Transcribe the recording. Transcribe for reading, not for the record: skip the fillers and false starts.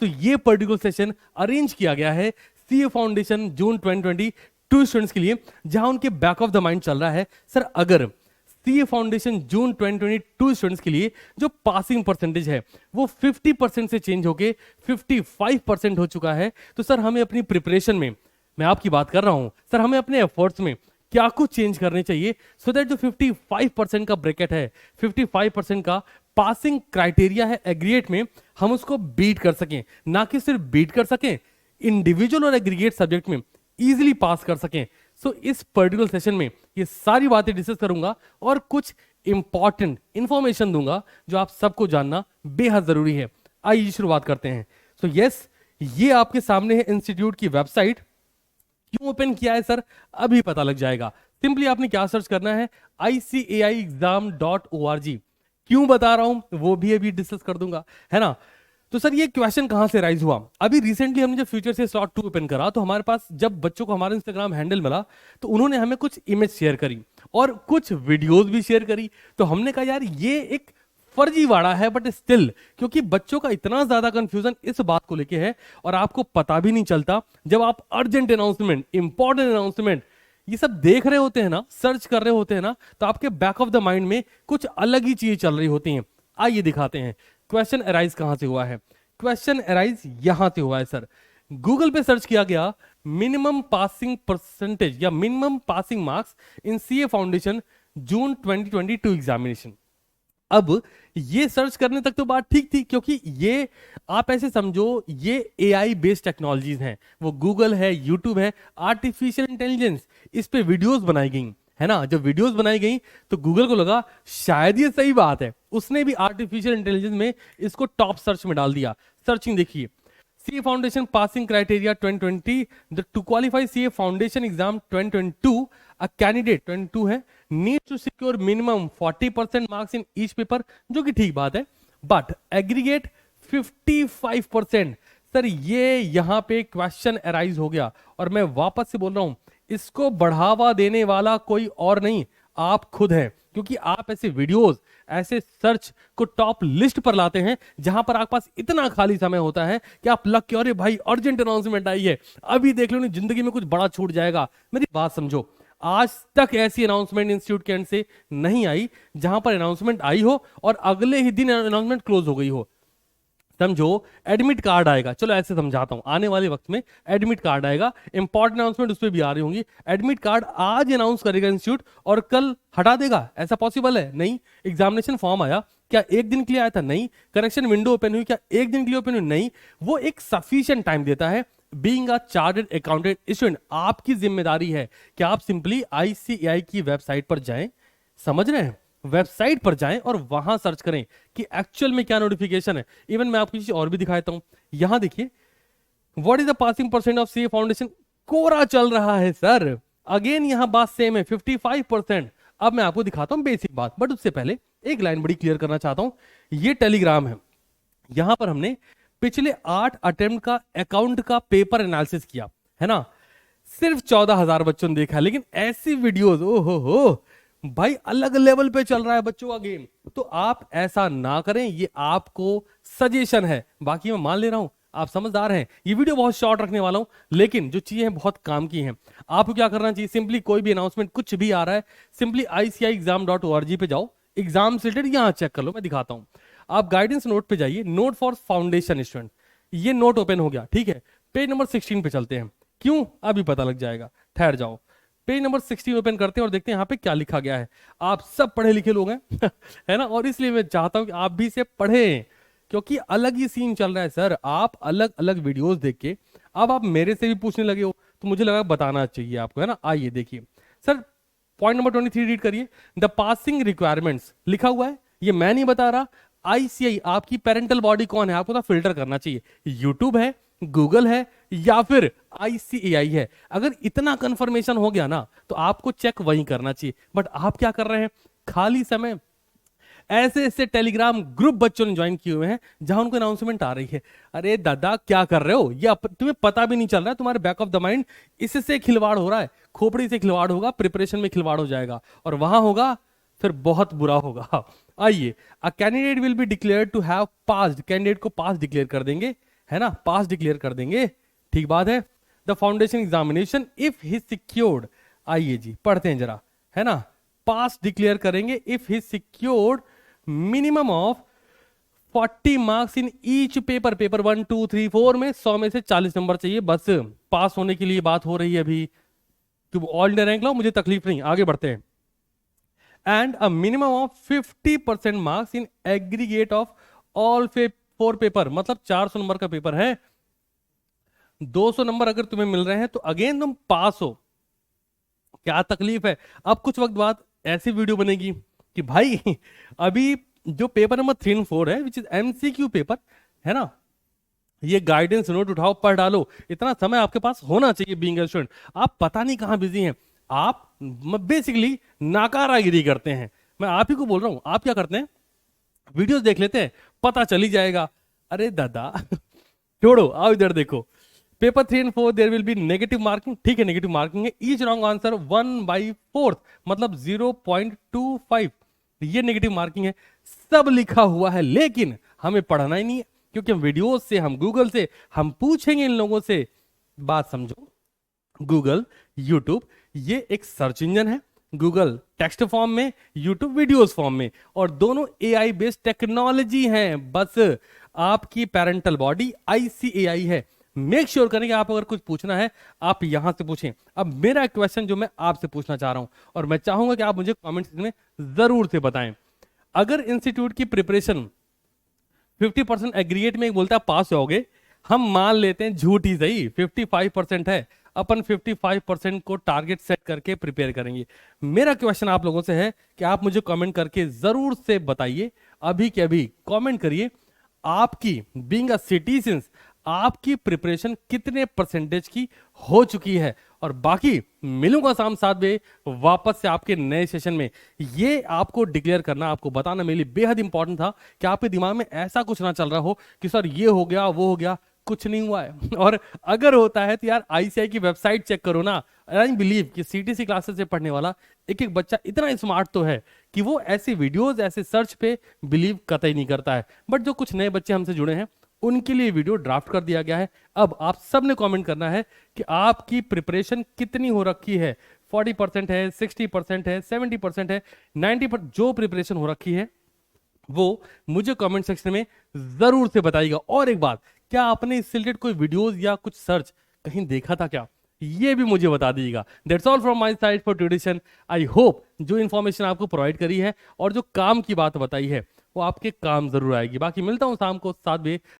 तो ये particular session arrange किया गया है सीए फाउंडेशन जून 2022 स्टूडेंट्स के लिए, जहां उनके बैक ऑफ द माइंड चल रहा है सर अगर सीए फाउंडेशन जून 2022 स्टूडेंट्स के लिए जो पासिंग परसेंटेज है वो 50% से चेंज होके 55% हो चुका है, तो सर हमें अपनी प्रिपरेशन में, मैं आपकी बात कर रहा हूं सर, हमें अपने एफर्ट्स में क्या कुछ चेंज करने चाहिए सो दैट जो 55% का ब्रैकेट है, 55% का पासिंग क्राइटेरिया है एग्रीगेट में, हम उसको बीट कर सकें, ना कि सिर्फ बीट कर सकें, इंडिविजुअल और एग्रीगेट सब्जेक्ट में इजीली पास कर सकें। सो इस पर्टिकुलर सेशन में ये सारी बातें डिस्कस करूंगा और कुछ इंपॉर्टेंट इंफॉर्मेशन दूंगा जो आप सबको जानना बेहद जरूरी है। आइए शुरुआत करते हैं। सो यस, ये आपके सामने है इंस्टीट्यूट की वेबसाइट। क्यों ओपन किया है सर, अभी पता लग जाएगा। सिंपली आपने क्या सर्च करना है, ICAIexam.org। क्यों बता रहा हूं वो भी अभी डिस्कस कर दूंगा, है ना। तो सर ये क्वेश्चन कहां से राइज हुआ, अभी रिसेंटली हमने जब फ्यूचर से स्लॉट 2 ओपन करा तो हमारे पास जब बच्चों को हमारा इंस्टाग्राम हैंडल मिला तो उन्होंने हमें कुछ इमेज शेयर करी और कुछ वीडियोस भी शेयर करी। तो हमने कहा यार ये एक फर्जीवाड़ा है, बट स्टिल क्योंकि बच्चों का इतना ज्यादा कंफ्यूजन इस बात को लेके है और आपको पता भी नहीं चलता, जब आप अर्जेंट अनाउंसमेंट, इंपॉर्टेंट अनाउंसमेंट ये सब देख रहे होते हैं ना, सर्च कर रहे होते हैं ना, तो आपके बैक ऑफ द माइंड में कुछ अलग ही चीजें चल रही होती हैं। आइए दिखाते हैं क्वेश्चन अराइज कहां से हुआ है। क्वेश्चन अराइज यहां से हुआ है सर, गूगल पे सर्च किया गया मिनिमम पासिंग परसेंटेज या minimum passing marks in CA foundation June 2022 examination. अब ये सर्च करने तक तो बात ठीक थी, क्योंकि ये आप ऐसे समझो ये एआई बेस्ड टेक्नोलॉजीज हैं, वो गूगल है, यूट्यूब है, आर्टिफिशियल इंटेलिजेंस, इस पे वीडियोस बनाई गई, है ना। जब वीडियोस बनाई गई तो गूगल को लगा शायद ये सही बात है, उसने भी आर्टिफिशियल इंटेलिजेंस में इसको टॉप सर्च में डाल दिया। सर्चिंग देखिए, CA Foundation passing criteria 2020 to qualify CA Foundation exam 2022 a candidate 22 है needs to secure minimum 40% marks in each paper, जो कि ठीक बात है, but aggregate 55%। सर ये यहां पे क्वेश्चन अराइज हो गया और मैं वापस से बोल रहा हूं इसको बढ़ावा देने वाला कोई और नहीं, आप खुद हैं, क्योंकि आप ऐसे वीडियोस, ऐसे सर्च को टॉप लिस्ट पर लाते हैं जहां पर आपके पास इतना खाली समय होता है कि आप लग के अरे भाई अर्जेंट अनाउंसमेंट आई है, अभी देख लो नहीं जिंदगी में कुछ बड़ा छूट जाएगा। मेरी बात समझो, आज तक ऐसी अनाउंसमेंट इंस्टीट्यूट के एंड से नहीं आई जहां पर अनाउंसमेंट आई हो और अगले ही दिन अनाउंसमेंट क्लोज हो गई हो। समझो एडमिट कार्ड आएगा, चलो ऐसे समझाता हूं, आने वाले वक्त में एडमिट कार्ड आएगा, इंपॉर्टेंट अनाउंसमेंट उस पर भी आ रही होंगी। एडमिट कार्ड आज अनाउंस करेगा इंस्टीट्यूट और कल हटा देगा, ऐसा पॉसिबल है? नहीं। एग्जामिनेशन फॉर्म आया, क्या एक दिन के लिए आया था? नहीं। करेक्शन विंडो ओपन हुई, क्या एक दिन के लिए ओपन हुई? नहीं। वो एक सफिशिएंट टाइम देता है। Being a chartered accountant student, आपकी जिम्मेदारी है कि आप सिंपली ICAI की वेबसाइट पर जाएं, समझ रहे हैं, वेबसाइट पर जाएं और वहां सर्च करें कि एक्चुअल में क्या नोटिफिकेशन है। इवन मैं आपको चीज और भी दिखाता हूं, यहां देखिए what is the passing percent of CA foundation, कोरा चल रहा है सर। अगेन यहां बात सेम है, 55%। अब मैं आपको दिखाता हूं बेसिक बात, बट उससे पहले एक लाइन बड़ी क्लियर करना चाहता हूं। ये टेलीग्राम है, यहां पर हमने पिछले 8 अटेम्प्ट का अकाउंट का पेपर एनालिसिस किया, है ना। सिर्फ 14,000 बच्चों ने देखा, लेकिन ऐसी वीडियोस, ओ हो भाई, अलग लेवल पे चल रहा है बच्चों का गेम। तो आप ऐसा ना करें, ये आपको सजेशन है, बाकी मैं मान ले रहा हूं आप समझदार हैं। ये वीडियो बहुत शॉर्ट रखने वाला हूं, लेकिन जो चीजें बहुत काम की हैं। आपको क्या करना चाहिए, सिंपली कोई भी अनाउंसमेंट कुछ भी आ रहा है, सिंपली ICAIexam.org पे जाओ, एग्जाम से रिलेटेड यहां चेक कर लो, मैं दिखाता हूं। आप गाइडेंस नोट पे जाइए, नोट फॉर फाउंडेशन स्टूडेंट, ये नोट ओपन हो गया, ठीक है। पेज नंबर 16 पे चलते हैं, क्यों अभी पता लग जाएगा, ठहर जाओ। पेज नंबर 16 ओपन करते हैं और देखते हैं यहाँ पे क्या लिखा गया है। आप सब पढ़े लिखे लोग हैं है ना, और इसलिए मैं चाहता हूं कि आप भी इसे पढ़ें, क्योंकि अलग ही सीन चल रहा है सर। आप अलग अलग वीडियोस देख के अब आप मेरे से भी पूछने लगे हो, तो मुझे लगा बताना चाहिए आपको, है ना। आइए देखिए सर, पॉइंट नंबर 23 रीड करिए। द पासिंग रिक्वायरमेंट्स लिखा हुआ है, ये मैं नहीं बता रहा, ICAI आपकी पेरेंटल बॉडी कौन है, आपको तो फिल्टर करना चाहिए, यूट्यूब है, गूगल है या फिर ICAI है। अगर इतना कंफर्मेशन हो गया ना तो आपको चेक वहीं करना चाहिए। बट आप क्या कर रहे हैं, खाली समय ऐसे ऐसे टेलीग्राम ग्रुप बच्चों ने ज्वाइन किए हुए हैं जहां उनको अनाउंसमेंट आ रही है। अरे दादा क्या कर रहे हो, ये तुम्हें पता भी नहीं चल रहा है, तुम्हारे बैक ऑफ द माइंड इससे खिलवाड़ हो रहा है, खोपड़ी से खिलवाड़ होगा, प्रिपरेशन में खिलवाड़ हो जाएगा और वहां होगा फिर बहुत बुरा होगा। आइए, a candidate will be declared to have passed, candidate को पास डिक्लेयर कर देंगे, है ना, पास डिक्लेयर कर देंगे। ठीक बात है। The foundation examination if he secured, आइए जी पढ़ते हैं जरा, है ना, पास डिक्लेयर करेंगे if he secured minimum of 40 marks in each paper, paper 1 2 3 4 में 100 में से 40 नंबर चाहिए बस, पास होने के लिए बात हो रही है अभी। तो ऑल इंडिया रैंक लो, मुझे तकलीफ नहीं, आगे बढ़ते हैं। And a minimum of 50% marks in aggregate of all 4 paper, मतलब 400 नंबर का पेपर है, 200 नंबर अगर तुम्हें मिल रहे हैं तो अगेन तुम पास हो। क्या तकलीफ है? अब कुछ वक्त बाद ऐसी वीडियो बनेगी कि भाई अभी जो पेपर नंबर 3 और 4 है विच इज एमसीक्यू पेपर, है ना, ये गाइडेंस नोट उठाओ पढ़ डालो, इतना समय आपके पास होना चाहिए बीइंग अ स्टूडेंट। आप पता नहीं कहां बिजी हैं, आप बेसिकली नाकारागिरी करते हैं। मैं आप ही को बोल रहा हूं, आप क्या करते हैं, वीडियोस देख लेते हैं, पता चल ही जाएगा। अरे दादा छोड़ो, आओ इधर देखो, पेपर 3 और 4 there will be negative marking, ठीक है नेगेटिव मार्किंग है, ईच रॉन्ग आंसर 1/4 मतलब 0.25, ये नेगेटिव मार्किंग है, सब लिखा हुआ है, लेकिन हमें पढ़ना ही नहीं है, क्योंकि हम वीडियोस से, हम गूगल से, हम पूछेंगे इन लोगों से। बात समझो, गूगल, यूट्यूब ये एक सर्च इंजन है, गूगल टेक्स्ट फॉर्म में, यूट्यूब वीडियोस फॉर्म में, और दोनों एआई बेस्ड टेक्नोलॉजी हैं। बस आपकी पेरेंटल बॉडी आईसीएआई है। मेक श्योर करें कि आप अगर कुछ पूछना है आप यहां से पूछें। अब मेरा क्वेश्चन जो मैं आपसे पूछना चाह रहा हूं, और मैं चाहूंगा कि आप मुझे कमेंट सेक्शन में जरूर से बताएं, अगर इंस्टीट्यूट की प्रिपरेशन 50% एग्रीगेट में बोलता है पास होगे, हम मान लेते हैं झूठ ही सही 55% है, अपन 55% को टारगेट सेट करके प्रिपेयर करेंगे। मेरा क्वेश्चन आप लोगों से है कि आप मुझे कमेंट करके जरूर से बताइए, अभी के अभी कमेंट करिए, आपकी बीइंग अ सिटीजन आपकी प्रिपरेशन कितने परसेंटेज की हो चुकी है। और बाकी मिलूंगा शाम 7 बजे वापस से आपके नए सेशन में। ये आपको डिक्लेयर करना, आपको बताना मेरे लिए बेहद इंपॉर्टेंट था कि आपके दिमाग में ऐसा कुछ ना चल रहा हो कि सर ये हो गया वो हो गया, कुछ नहीं हुआ है। और अगर होता है तो यार आईसीआई की वेबसाइट चेक करो ना। आई बिलीव कि सीटीसी क्लासेस से पढ़ने वाला एक एक बच्चा इतना स्मार्ट तो है कि वो ऐसे वीडियोस, ऐसे सर्च पे बिलीव कतई नहीं करता है। बट जो कुछ नए बच्चे हमसे जुड़े हैं उनके लिए वीडियो ड्राफ्ट कर दिया गया है। अब आप सब ने कमेंट करना है कि आपकी प्रिपरेशन कितनी हो रखी है, 40% है, 60% है, 70% है, 90%, जो प्रिपरेशन हो रखी है वो मुझे कमेंट सेक्शन में जरूर से बताइएगा। और एक बात, क्या आपने इससे रिलेटेड कोई वीडियोस या कुछ सर्च कहीं देखा था क्या, ये भी मुझे बता दीजिएगा। That's all from my side for today. I hope जो इन्फॉर्मेशन आपको प्रोवाइड करी है और जो काम की बात बताई है वो आपके काम जरूर आएगी। बाकी मिलता हूं शाम को 7 बजे